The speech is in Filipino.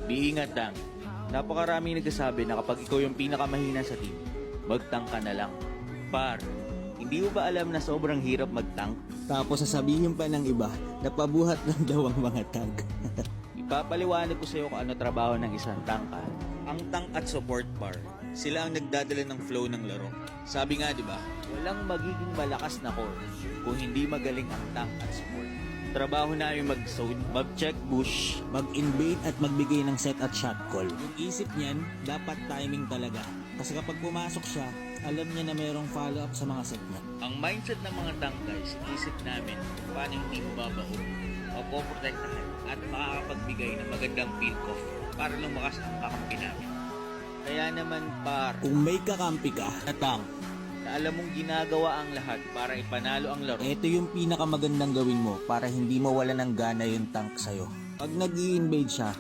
Biingat lang. Napakaraming nagsasabi na kapag ikaw yung pinakamahina sa team, mag-tank ka na lang. Par, hindi mo ba alam na sobrang hirap mag-tank? Tapos sasabihin pa ng iba, napabuhat lang daw ang mga tank. Ipapaliwanag ko sa iyo kung ano trabaho ng isang tank. Ang tank at support par, sila ang nagdadala ng flow ng laro. Sabi nga, di ba? Walang magiging malakas na core kung hindi magaling ang tank at support. Trabaho namin mag-zone, mag-check bush, Mag-invade at magbigay ng set at shot call. Yung isip niyan, dapat timing talaga. Kasi kapag pumasok siya, alam niya na mayroong follow-up sa mga set niya. Ang mindset ng mga tank guys, isip namin kung paano hindi mababaho, mapoprotektahan at makakapagbigay ng magandang pick-off para lumakas ang kakampi namin. Kaya naman par, Kung may kakampi ka na tank, na alam mong ginagawa ang lahat para ipanalo ang laro, ito yung pinakamagandang gawin mo para hindi mawala ng gana yung tank sa'yo. Pag nag-i-invade siya,